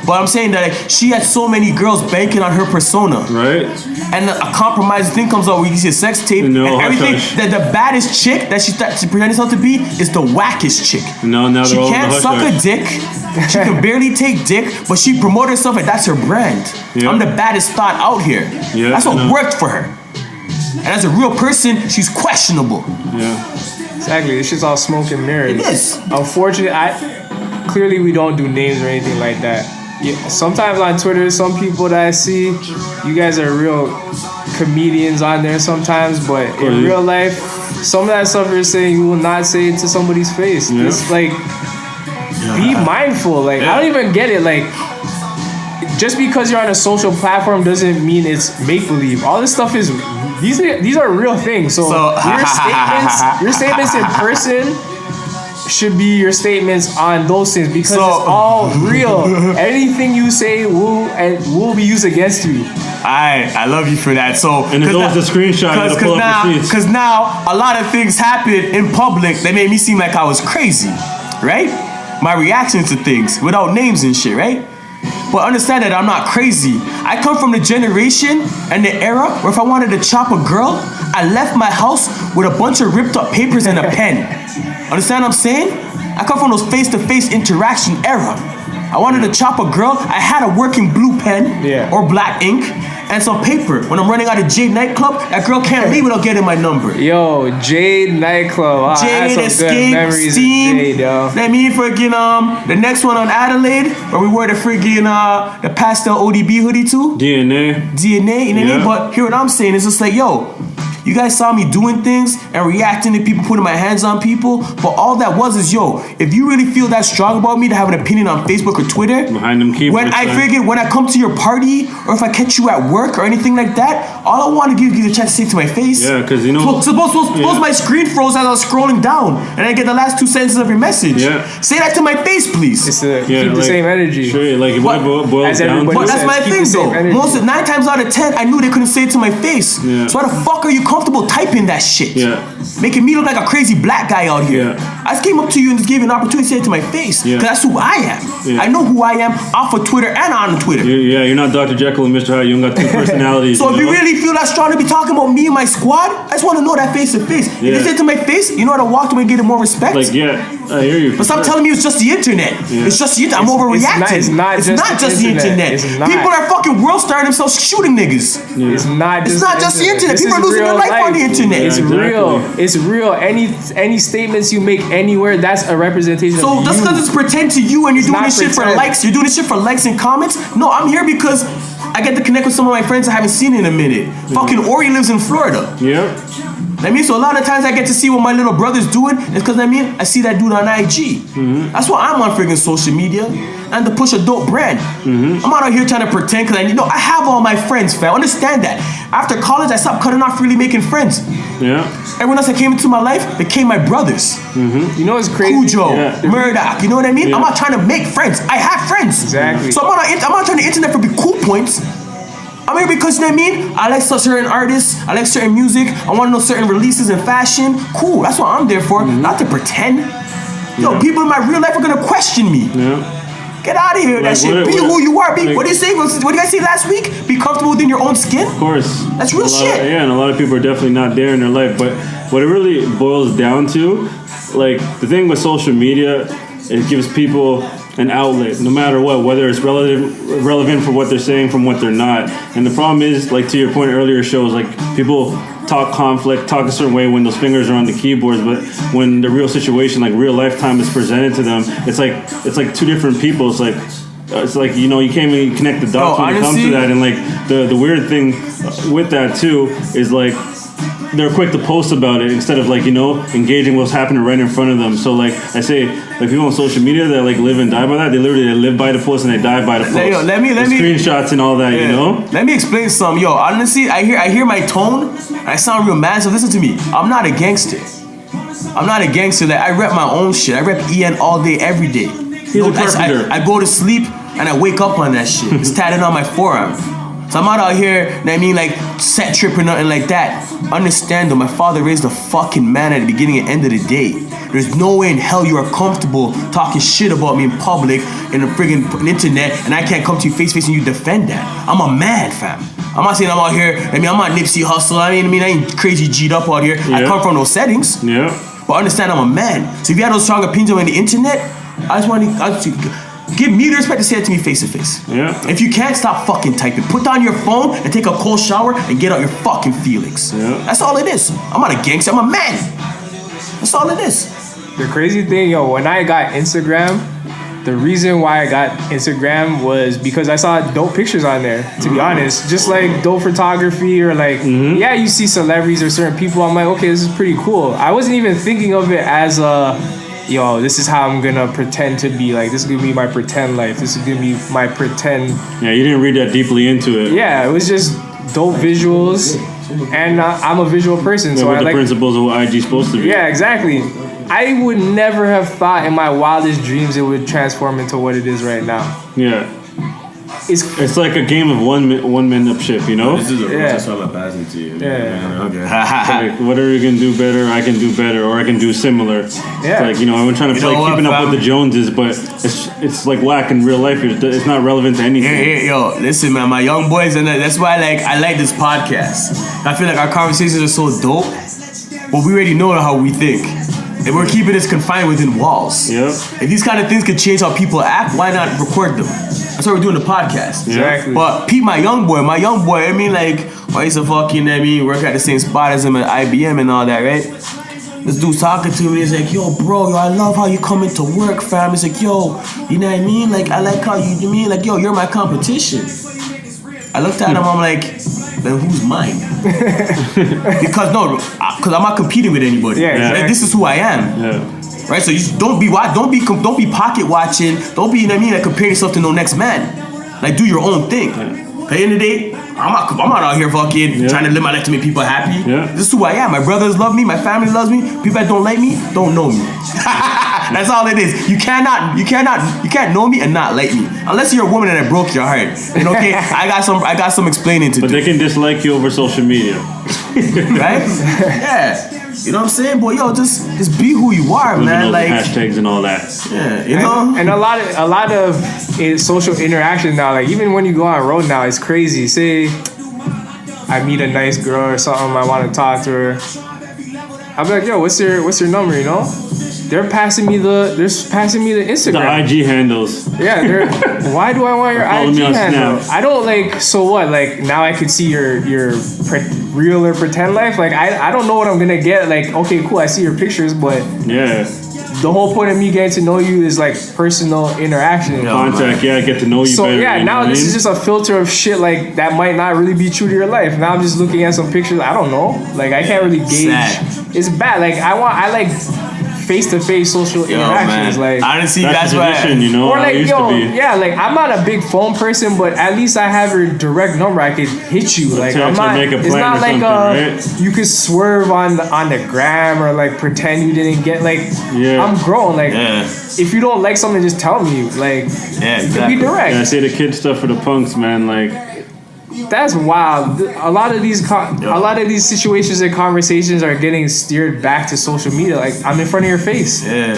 But I'm saying that like, she had so many girls banking on her persona. Right? And a compromised thing comes out where you see a sex tape No, and everything. hush, hush. That the baddest chick that she pretended herself to be is the wackest chick. No, now She they're all in the can't hush suck hush. a dick. She can barely take dick, but she promoted herself like that's her brand. Yeah. I'm the baddest thought out here. Yeah, That's I what know. worked for her. And as a real person, she's questionable. Yeah. Exactly. It's just all smoke and mirrors. It is. Unfortunately, clearly we don't do names or anything like that. Yeah, sometimes on Twitter, some people that I see, you guys are real comedians on there sometimes, but in yeah. real life, some of that stuff you're saying, you will not say it to somebody's face. Yeah. It's like, be mindful. Like, I don't even get it. Like, just because you're on a social platform doesn't mean it's make believe. All this stuff is these are real things. So your statements in person should be your statements on those things because it's all real. Anything you say will be used against you. I love you for that. So And there's always a screenshot you gotta pull up receipts. Because now a lot of things happen in public that made me seem like I was crazy, right? My reactions to things without names and shit, right? But understand that I'm not crazy. I come from the generation and the era where if I wanted to chop a girl, I left my house with a bunch of ripped up papers and a pen. Understand what I'm saying? I come from those face-to-face interaction era. I wanted to chop a girl, I had a working blue pen or black ink and some paper. When I'm running out of Jade nightclub, that girl can't leave without getting my number. Yo, Jade nightclub. Wow, Jade, that's some good Escape, memories Steam. of Jade, yo. Let me freaking the next one on Adelaide, where we wore the freaking the pastel ODB hoodie too. DNA. DNA, you know what I mean? Yeah. But hear what I'm saying, it's just like, yo, you guys saw me doing things and reacting to people, putting my hands on people, but all that was is, yo, if you really feel that strong about me to have an opinion on Facebook or Twitter, Behind them keyboards. when I man. figured when I come to your party or if I catch you at work or anything like that, all I want to give you a chance to say it to my face. Yeah, because you know. Suppose my screen froze as I was scrolling down and I get the last two sentences of your message. Yeah. Say that to my face, please. It's to Yeah, keep the like, same energy. Sure, like if But- it boils As down everybody to But that's says, my keep thing the same though. energy. 9 times out of 10, I knew they couldn't say it to my face. Yeah. So why the fuck are you comfortable typing that shit? Yeah. Making me look like a crazy black guy out here. Yeah. I just came up to you and just gave you an opportunity to say it to my face. Yeah. Cause that's who I am. Yeah. I know who I am off of Twitter and on Twitter. Yeah, you're not Dr. Jekyll and Mr. Hyde. You don't got two personalities. So if you know? really feel that strong to be talking about me and my squad, I just want to know that face to face. If Yeah. they say it to my face, you know how to walk to me and get it more respect. Like, yeah, I hear you. But stop telling me it's just the internet. Yeah. It's just the internet. I'm overreacting. It's not just the the internet. internet. It's not. People are fucking world starring themselves shooting niggas. It's not just It's not just the internet. This People is are losing their real life on the internet. It's Yeah, real. exactly. It's real. Any statements you make anywhere, that's a representation So of just you. because it's pretend to you and you're doing not this shit for pretend. likes, you're doing this shit for likes and comments. No, I'm here because I get to connect with some of my friends I haven't seen in a minute. Fucking Ori lives in Florida. Yeah. I mean, so a lot of times I get to see what my little brother's doing. It's because I see that dude on IG. That's why I'm on freaking social media and to push a dope brand. I'm not out here trying to pretend because I have all my friends, fam. Understand that. After college, I stopped cutting off really making friends. Yeah. Everyone else that came into my life became my brothers. You know what's crazy? Cujo, Murdoch, you know what I mean? Yeah. I'm not trying to make friends. I have friends. Exactly. So I'm not trying to internet for be cool points. I'm here because, you know what I mean? I like certain artists. I like certain music. I want to know certain releases in fashion. Cool. That's what I'm there for. Not to pretend. Yo, people in my real life are going to question me. Yeah. Get out of here with that shit. Be who you are. What did you say? What did you guys say last week? Be comfortable within your own skin. Of course. That's real shit. And a lot of people are definitely not there in their life. But what it really boils down to, like, the thing with social media, it gives people an outlet, no matter what, whether it's relevant for what they're saying from what they're not. And the problem is, like, to your point earlier shows, like, people talk conflict, talk a certain way when those fingers are on the keyboards, but when the real situation, like real lifetime, is presented to them, it's like two different people. It's like you can't even connect the dots when it comes to that. And like the weird thing with that too is like they're quick to post about it instead of like engaging what's happening right in front of them. So like I say, like people on social media that like live and die by that, they live by the post and they die by the post. Let me screenshots and all that, Let me explain something. Yo, honestly, I hear my tone. I sound real mad. So listen to me. I'm not a gangster. I'm not a gangster. Like I rep my own shit. I rep EN all day, every day. He's a carpenter. I go to sleep and I wake up on that shit. It's tatted on my forearm. So I'm not out here, like set tripping, nothing like that. Understand though, my father raised a fucking man at the beginning and end of the day. There's no way in hell you are comfortable talking shit about me in public in the friggin' internet, and I can't come to you face to face and you defend that. I'm a man, fam. I'm not saying I'm out here, I'm not Nipsey Hussle, I ain't crazy G'd up out here. I come from those settings. Yeah. But understand I'm a man. So if you have those strong opinions on the internet, I just want to give me the respect to say it to me face to face. Yeah. If you can't, stop fucking typing. Put down your phone and take a cold shower and get out your fucking feelings. Yeah. That's all it is. I'm not a gangster, I'm a man. That's all it is. The crazy thing, when I got Instagram, the reason why I got Instagram was because I saw dope pictures on there, to be honest. Just like dope photography or like, you see celebrities or certain people. I'm like, okay, this is pretty cool. I wasn't even thinking of it as this is how I'm gonna pretend to be. Like, this is gonna be my pretend life. This is gonna be my pretend. Yeah, you didn't read that deeply into it. Yeah, it was just dope visuals. And I'm a visual person. So what I the like principles of what IG's supposed to be. Yeah, exactly. I would never have thought in my wildest dreams it would transform into what it is right now. Yeah. It's like a game of one-man-up ship, This is a that's all I'm passing to you. Okay. Whatever you can do better, I can do better, or I can do similar. Yeah. It's like, I'm trying to play keeping up with the Joneses, but it's like whack in real life. It's not relevant to anything. Yo, listen, man, my young boys, and that's why I like this podcast. I feel like our conversations are so dope, but we already know how we think. And we're keeping this confined within walls. Yep. If these kind of things could change how people act, why not record them? That's why we're doing the podcast. Exactly. But Pete, my young boy, I used to fucking, work at the same spot as him at IBM and all that, right? This dude's talking to me, he's like, yo, bro, I love how you come into work, fam. He's like, yo, you know what I mean? Like, I like how you mean, like, yo, you're my competition. I looked at him, I'm like, then who's mine? because I'm not competing with anybody. Yeah, exactly. Like, this is who I am. Yeah. Right, so you don't be pocket watching. Don't be, like compare yourself to no next man. Like, do your own thing. At the end of the day, I'm not out here fucking trying to live my life to make people happy. Yeah. This is who I am. My brothers love me. My family loves me. People that don't like me don't know me. That's all it is. You can't know me and not like me. Unless you're a woman and I broke your heart. Okay, I got some explaining to do. But they can dislike you over social media. Right? Yeah. You know what I'm saying? Boy, just be who you are, man. Like hashtags and all that. Yeah, And a lot of social interaction now, like even when you go on road now, it's crazy. Say I meet a nice girl or something, I want to talk to her. I'll be like, yo, what's your number, They're passing me the Instagram. The IG handles. Yeah, why do I want your Follow IG me on handle? Snap. I don't so what? Like now I could see your real or pretend life. Like I don't know what I'm gonna get. Like okay, cool, I see your pictures, but Yeah. the whole point of me getting to know you is like personal interaction. Contact, get to know you So better. yeah, you know now what I this mean? is just a filter of shit like that might not really be true to your life. Now I'm just looking at some pictures. I don't know. Like I can't really gauge. Sad. It's bad. Like I like face-to-face social interactions. Like honestly, that's that's a why. tradition, you know. or how like it used to be. like I'm not a big phone person, but at least I have your direct number. I could hit you. Like I'm text or not. make a It's plan not or like something, right? you could swerve on the gram or like pretend you didn't get. Like Yeah. I'm grown. Like Yeah. if you don't like something, just tell me. Like Yeah, be exactly. direct. Yeah, I say the kid stuff for the punks, man. Like, That's wild. A lot of these situations and conversations are getting steered back to social media. Like I'm in front of your face. Yeah.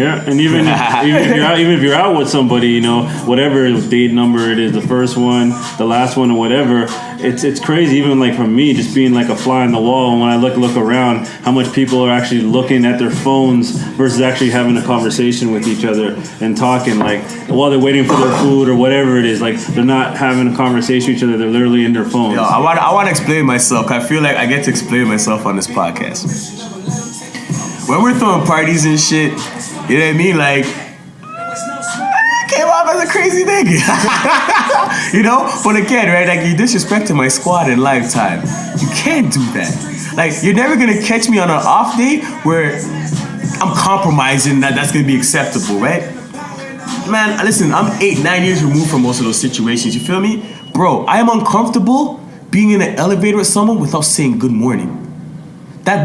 yeah, and even if you're out with somebody, you know, whatever date number it is, the first one, the last one, or whatever, it's crazy. Even like for me, just being like a fly on the wall, and when I look around, how much people are actually looking at their phones versus actually having a conversation with each other and talking, like while they're waiting for their food or whatever it is. Like they're not having a conversation with each other; they're literally in their phones. Yo, I want to explain myself. 'Cause I feel like I get to explain myself on this podcast. When we're throwing parties and shit, you know what I mean? Like, I came off as a crazy nigga. You know? But again, right? Like, you disrespecting my squad in lifetime. You can't do that. Like, you're never gonna catch me on an off day where I'm compromising that's gonna be acceptable, right? Man, listen, I'm 8-9 years removed from most of those situations. You feel me? Bro, I am uncomfortable being in an elevator with someone without saying good morning. That's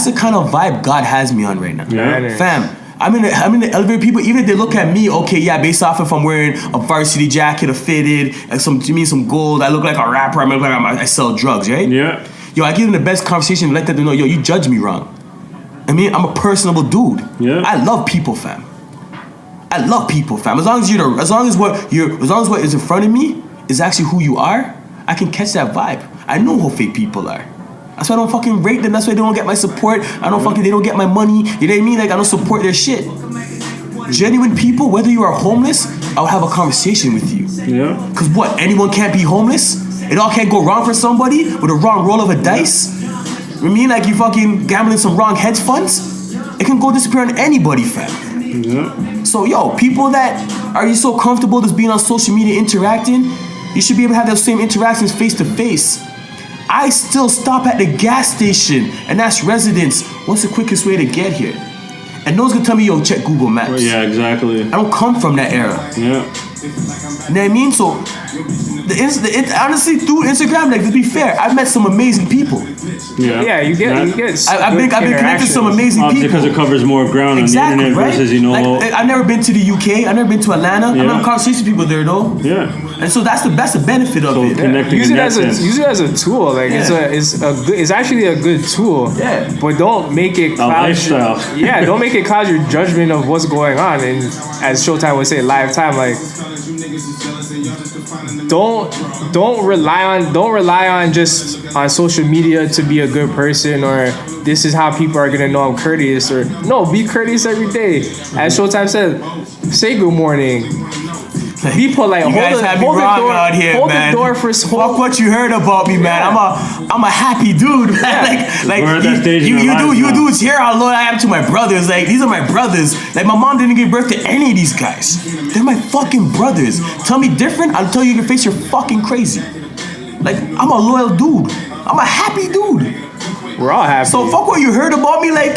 the kind of vibe God has me on right now. Yeah. Fam, I'm in the elevator. People, even if they look at me, okay, yeah, based off if I'm wearing a varsity jacket, a fitted, like some gold, I look like a rapper. I look like I sell drugs, right? Yeah. Yo, I give them the best conversation and let them know, yo, you judge me wrong. I mean, I'm a personable dude. Yeah. I love people, fam. I love people, fam. As long as what is in front of me is actually who you are, I can catch that vibe. I know who fake people are. That's why I don't fucking rate them. That's why they don't get my support. They don't get my money. You know what I mean? Like I don't support their shit. Genuine people, whether you are homeless, I would have a conversation with you. Yeah. Cause what? Anyone can't be homeless? It all can't go wrong for somebody with a wrong roll of a dice? You know what I mean? Like you fucking gambling some wrong hedge funds? It can go disappear on anybody, fam. Yeah. So yo, people that are you so comfortable just being on social media interacting, you should be able to have those same interactions face to face. I still stop at the gas station and ask residents, what's the quickest way to get here? And those can tell me, yo, check Google Maps. Yeah, exactly. I don't come from that era. Yeah. You know what I mean? So, honestly, through Instagram, like to be fair, I've met some amazing people. Yeah. Yeah, you get. I've been connected to some amazing people. Because it covers more ground Exactly, on the internet right? versus, you know. Like, I've never been to the UK. I've never been to Atlanta. I'm in conversation with people there though. Yeah. And so that's the benefit of it. Connecting Use in it that as sense. a tool. Like it's actually a good tool. Yeah. But don't make it cloud lifestyle. Yeah, don't make it cloud your judgment of what's going on. And as Showtime would say, live time. Like don't rely on just on social media to be a good person, or this is how people are gonna know I'm courteous, or no, be courteous every day. As Showtime said, say good morning. Be polite. You guys have me wrong out here, man. The door for Fuck what you heard about me, man. I'm a happy dude, man. Like We're at that stage in you our lives now. dudes hear how loyal I am to my brothers. Like these are my brothers. Like my mom didn't give birth to any of these guys. They're my fucking brothers. Tell me different, I'll tell you your face you're fucking crazy. Like I'm a loyal dude. I'm a happy dude. We're all happy. So fuck what you heard about me. Like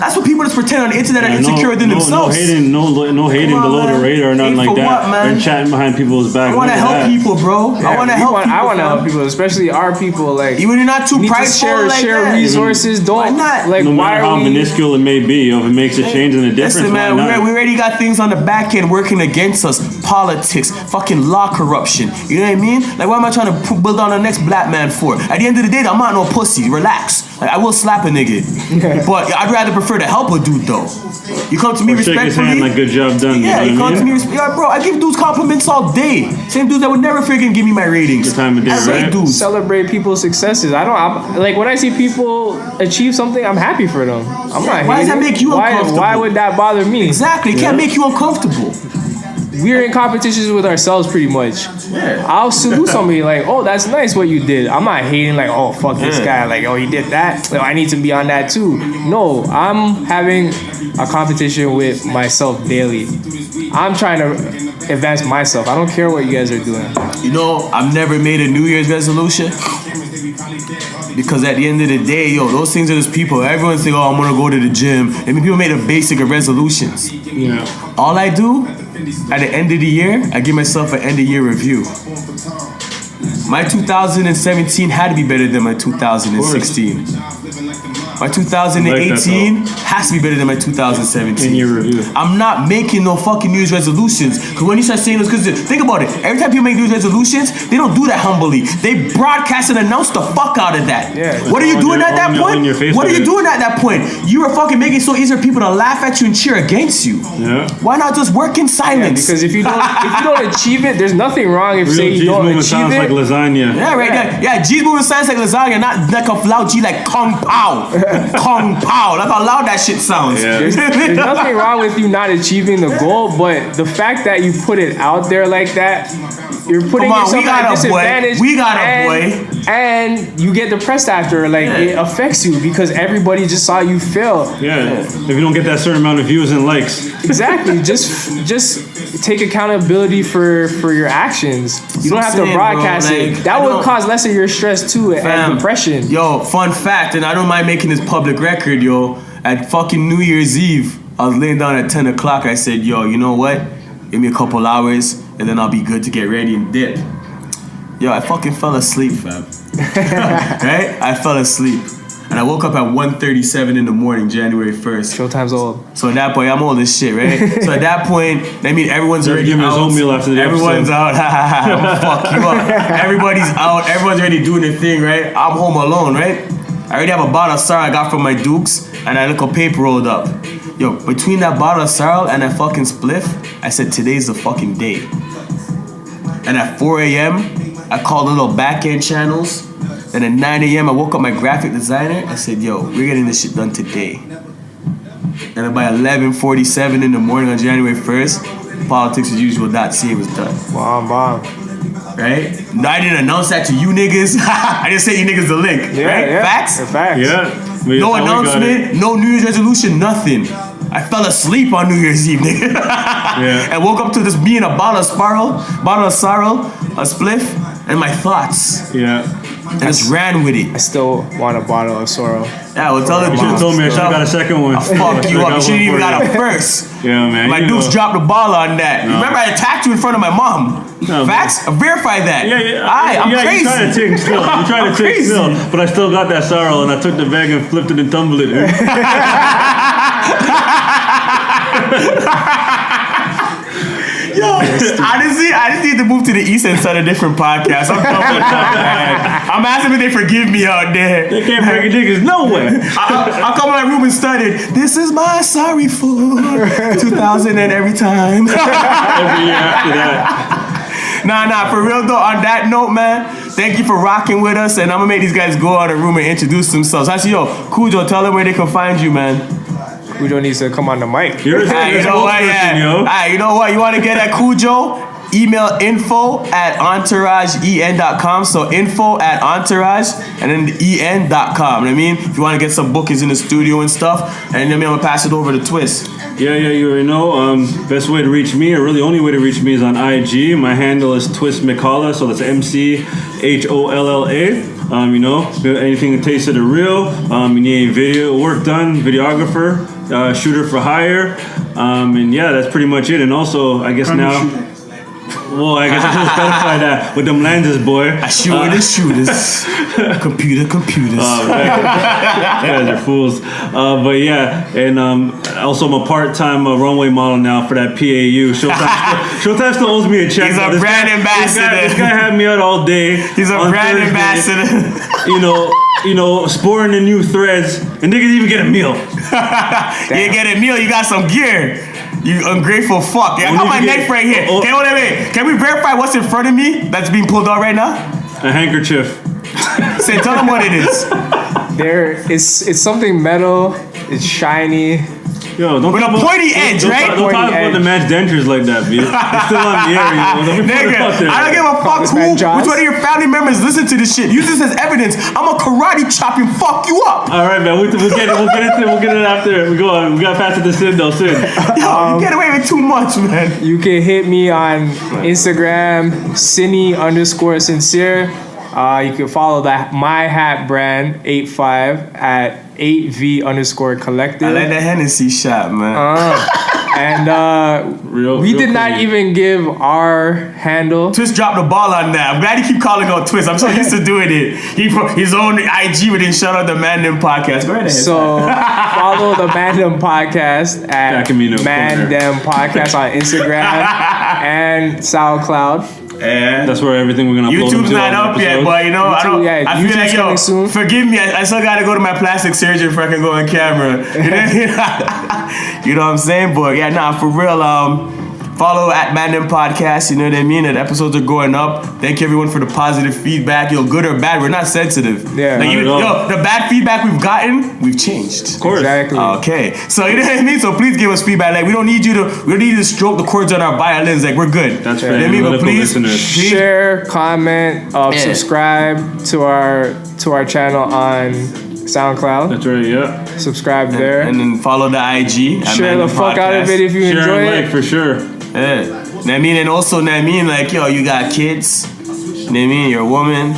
that's what people just pretend on the internet are insecure within themselves. No hating Come on, below man. the radar or nothing Hate like for that. what, man? And chatting behind people's back. I want to None of help that. people, bro. I want to help people. I want to fam. help people, especially our people. Like Even when you're not too need to prideful, share resources. Don't Why not? like No why matter are how we? minuscule it may be, if it makes a change in the difference, Listen, man, why not? we already got things on the back end working against us. Politics, fucking law corruption. You know what I mean? Like, what am I trying to build on the next black man for? At the end of the day, I'm not no pussy. Relax. Like, I will slap a nigga. But I'd rather prefer to help a dude, though. You come to me Or shake his respectfully. hand like good job done. Yeah, you you know come what to I me. mean? Yeah, bro, I give dudes compliments all day. Same dudes that would never freaking give me my ratings. Good time of day, I rate right? dudes. Celebrate people's successes. I'm like when I see people achieve something, I'm happy for them. I'm not. Why does that hating. make you uncomfortable? Why would that bother me? Exactly. It can't make you uncomfortable. we're in competitions with ourselves pretty much. Yeah. I'll salute somebody like, oh, that's nice what you did. I'm not hating like, oh, fuck this guy. Like, oh, he did that. I need to be on that too. No, I'm having a competition with myself daily. I'm trying to advance myself. I don't care what you guys are doing. You know, I've never made a New Year's resolution. Because at the end of the day, yo, those things are just people. Everyone's saying, oh, I'm gonna go to the gym. I mean, people made a basic of resolutions. Yeah. All I do, at the end of the year, I give myself an end of year review. My 2017 had to be better than my 2016. My 2018 has to be better than my 2017. In your review. I'm not making no fucking New Year's resolutions. Because when you start saying those, because think about it. Every time people make New Year's resolutions, they don't do that humbly. They broadcast and announce the fuck out of that. Yeah. What are you doing at that point? What are you doing at that point? You are fucking making it so easy for people to laugh at you and cheer against you. Yeah. Why not just work in silence? Because if you don't achieve it, there's nothing wrong if say you don't achieve sounds like it. lasagna. Yeah, right. Yeah, G's movement sounds like lasagna, not like a loud G like Kung Pao. Kung Pao. That's how loud that shit sounds. Yeah. There's nothing wrong with you not achieving the goal, but the fact that you put it out there like that, you're putting yourself at a disadvantage. We got a boy. And you get depressed after. Like, it affects you because everybody just saw you fail. Yeah. If you don't get that certain amount of views and likes. Exactly. just take accountability for your actions. You don't have to broadcast it. That would cause less of your stress too and depression. Yo, fun fact, and I don't mind making this public record, yo. At fucking New Year's Eve, I was laying down at 10 o'clock. I said, yo, you know what? Give me a couple hours, and then I'll be good to get ready and dip. Yo, I fucking fell asleep, fam. Right? I fell asleep. And I woke up at 1:37 in the morning, January 1st. Showtime's old. So at that point, I'm old as shit, right? So at that point, I mean, everyone's already giving out. us oatmeal after the Everyone's episode. out. I'm gonna fuck you up. Everybody's out. Everyone's already doing their thing, right? I'm home alone, right? I already have a bottle of sorrel I got from my Dukes, and I look a paper rolled up. Yo, between that bottle of sorrel and that fucking spliff, I said, today's the fucking day. And at 4 a.m., I called the little back-end channels. And at 9 a.m., I woke up my graphic designer. I said, yo, we're getting this shit done today. And then by 11:47 in the morning on January 1st, politicsasusual.ca was done. Bomb. Right? No, I didn't announce that to you niggas. I just sent you niggas the link. Yeah, right? yeah. Facts? Facts. Yeah. No announcement, no New Year's resolution, nothing. I fell asleep on New Year's Eve, nigga. Yeah. And woke up to this me and a bottle of sorrel, a spliff, and my thoughts. Yeah. And just ran with it. I still want a bottle of sorrel. Yeah, well, tell You should have told me I should have got a second one. I'll fuck you up. You shouldn't even got a first. Yeah, man. My Dukes dropped the ball on that. No. Remember, I attacked you in front of my mom. No, Facts? I verified that. Yeah. I'm yeah, crazy. You trying to take still. You trying to take crazy. still. But I still got that sorrel, and I took the bag and flipped it and tumbled it. Yo, honestly, I just need to move to the east and start a different podcast. I'm done with that, man. I'm asking if they forgive me out there. They can't break niggas nowhere. I'll come in my room and started. This is my sorry for 2000 and every time. Every year after that. Nah, for real though, on that note, man, thank you for rocking with us, and I'm gonna make these guys go out of the room and introduce themselves. Actually, yo, Cujo, tell them where they can find you, man. Cujo needs to come on the mic. You're a You know what, yeah. You know what, you wanna get at Cujo? Email info@entourageen.com. So info@entourage and then the en.com. You know what I mean? If you want to get some bookings in the studio and stuff, and then I'm gonna pass it over to Twist. Yeah, you already know. Best way to reach me, or really only way to reach me, is on IG. My handle is Twist McCalla, so that's MCHOLLA. You know, anything that tastes of the real. You need video work done, videographer, shooter for hire, and yeah, that's pretty much it. And also, I guess now. Well, I guess I should specify that with them lenses, boy. I shoot with the shooters. Computers. You guys are fools. But yeah, and also I'm a part-time runway model now for that PAU. Showtime still owes me a check. He's a brand ambassador. This guy had me out all day. He's a brand ambassador. You know, sporting the new threads, and niggas even get a meal. You ain't get a meal, you got some gear. You ungrateful fuck. Yeah, I got my neck right here. Can we verify what's in front of me that's being pulled out right now? A handkerchief. Say, tell them what it is. It's something metal. It's shiny. Yo, don't with a talk about- pointy edge, don't right? Talk, don't talk Pointy about the edge. man's dentures like that, B. It's still on the air, you know. Don't be putting it out Nigga, there. I don't give a fuck This who, man which Jaws. one of your family members listen to this shit. Use this as evidence. I'm a karate chop and fuck you up. All right, man. We'll get it after. We got past it to Sid though. Sid. Yo, you get away with too much, man. You can hit me on Instagram, Cine_sincere. You can follow that My Hat brand 85 at 8V_collective. I like that Hennessy shot, man. And we did not clean. even give our handle. Twist dropped the ball on that. I'm glad you keep calling out Twist. I'm so used to doing it. He put his own IG with his shout out the Man Them podcast. Go ahead. So follow the Mandem Podcast at Back in me in the corner. Mandem Podcast on Instagram and SoundCloud. Yeah. That's where everything we're gonna upload. YouTube's them to, not all the up yet, episodes. but you know, I don't. YouTube, yeah, I feel YouTube's like coming soon. forgive me. I still gotta go to my plastic surgery before I can go on camera. You know what I'm saying? But yeah, nah, for real. Follow at Mandem Podcast. You know what I mean? And episodes are going up. Thank you everyone for the positive feedback. Yo, good or bad, we're not sensitive. Yeah, Like, not at all. yo, the bad feedback we've gotten, we've changed. Of course. Exactly. Okay, so you know what I mean. So please give us feedback. Like we don't need you to stroke the chords on our violins. Like we're good. That's You fair. know what I mean? But Analytical please, listeners. Share, comment, Yeah. subscribe to our channel on SoundCloud. That's right. Yeah. Subscribe there. and then follow the IG. at Share the Mandem fuck out of Podcast. it if you Share enjoy and like it. for sure. Yeah. Know what I mean? And also, know what I mean? Like, yo, you got kids. You know what I mean? You're a woman.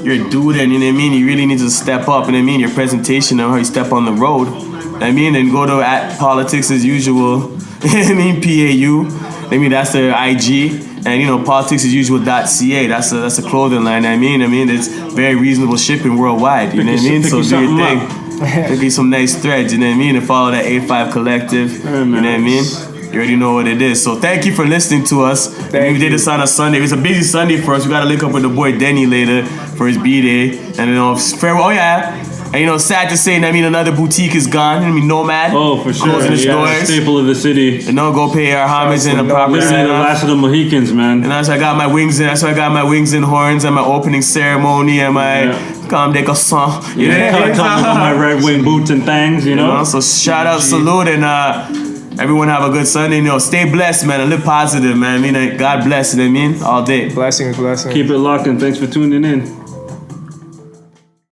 You're a dude, and you know what I mean? You really need to step up. You know what I mean? Your presentation and how you step on the road. You know what I mean? And go to at politics as usual. You know what I mean? PAU. You know what I mean? That's their IG. And you know, politicsasusual.ca. That's a clothing line. You know what I mean? It's very reasonable shipping worldwide. You know what I mean? Pick So you do your something thing. There'll be some nice threads, you know what I mean? And follow that 85 Collective. You know what I mean? You already know what it is. So thank you for listening to us. We did this on a Sunday. It was a busy Sunday for us. We got to link up with the boy Denny later for his B-Day. And you know, farewell. Oh yeah. And you know, sad to say, you know what I mean, another boutique is gone. I mean, Nomad. Oh, for sure. Closing its Yeah, doors. staple of the city. You know, go pay our homage in a proper Literally the send-off. last of the Mohicans, man. And that's why I got my wings in. That's why I got my wings and horns and my opening ceremony and my comme des garçons. You know what I mean? Talking about my red wing boots and things, you know. So shout out, salute, and everyone have a good Sunday. You know, stay blessed, man, and live positive, man. I mean, God bless. You know what I mean? All day. Blessings. Keep it locked and thanks for tuning in.